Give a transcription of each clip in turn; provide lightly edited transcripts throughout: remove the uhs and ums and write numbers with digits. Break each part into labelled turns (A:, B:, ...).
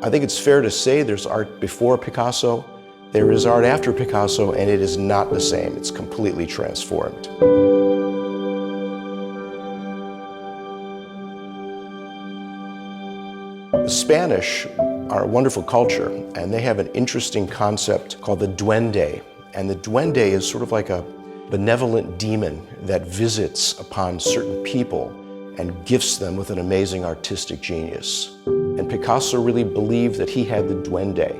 A: I think it's fair to say there's art before Picasso, there is art after Picasso, and it is not the same. It's completely transformed. The Spanish are a wonderful culture, and they have an interesting concept called the duende. And the duende is sort of like a benevolent demon that visits upon certain people and gifts them with an amazing artistic genius. And Picasso really believed that he had the duende.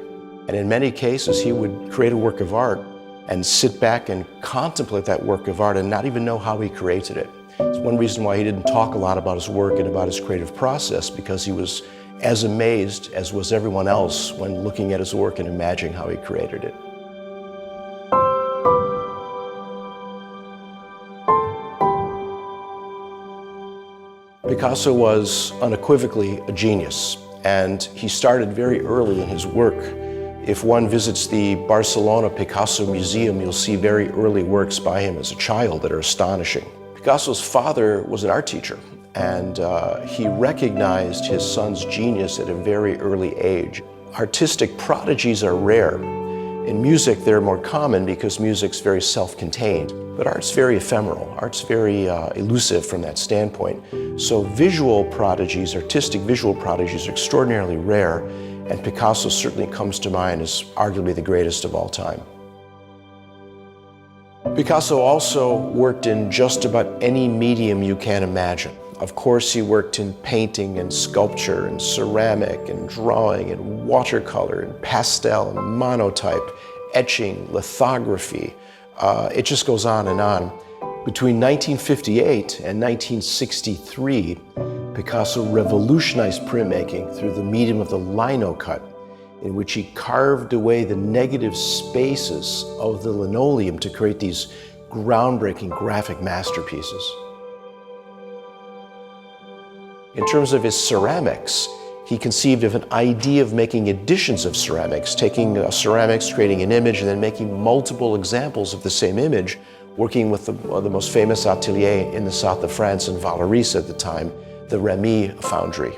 A: And in many cases, he would create a work of art and sit back and contemplate that work of art and not even know how he created it. It's one reason why he didn't talk a lot about his work and about his creative process, because he was as amazed as was everyone else when looking at his work and imagining how he created it. Picasso was unequivocally a genius, and he started very early in his work. If one visits the Barcelona Picasso Museum, you'll see very early works by him as a child that are astonishing. Picasso's father was an art teacher, and he recognized his son's genius at a very early age. Artistic prodigies are rare. In music, they're more common because music's very self-contained, but art's very ephemeral. Art's very elusive from that standpoint. So visual prodigies, artistic visual prodigies, are extraordinarily rare, and Picasso certainly comes to mind as arguably the greatest of all time. Picasso also worked in just about any medium you can imagine. Of course, he worked in painting and sculpture and ceramic and drawing and watercolor and pastel and monotype, etching, lithography. It just goes on and on. Between 1958 and 1963, Picasso revolutionized printmaking through the medium of the lino cut, in which he carved away the negative spaces of the linoleum to create these groundbreaking graphic masterpieces. In terms of his ceramics, he conceived of an idea of making editions of ceramics, taking ceramics, creating an image, and then making multiple examples of the same image, working with the most famous atelier in the south of France in Vallauris at the time, the Remy foundry.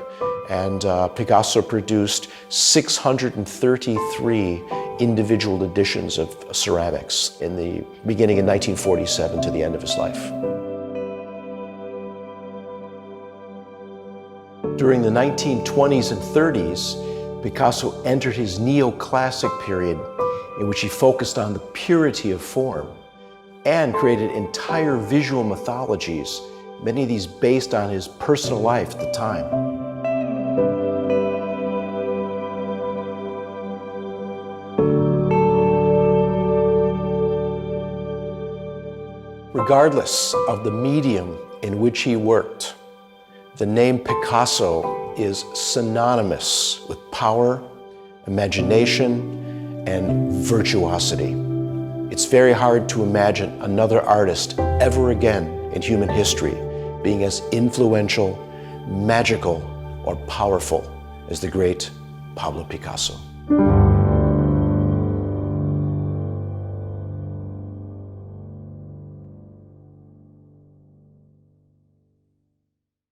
A: And Picasso produced 633 individual editions of ceramics in the beginning in 1947 to the end of his life. During the 1920s and 30s, Picasso entered his neoclassic period, in which he focused on the purity of form and created entire visual mythologies, many of these based on his personal life at the time. Regardless of the medium in which he worked, the name Picasso is synonymous with power, imagination, and virtuosity. It's very hard to imagine another artist ever again in human history being as influential, magical, or powerful as the great Pablo Picasso.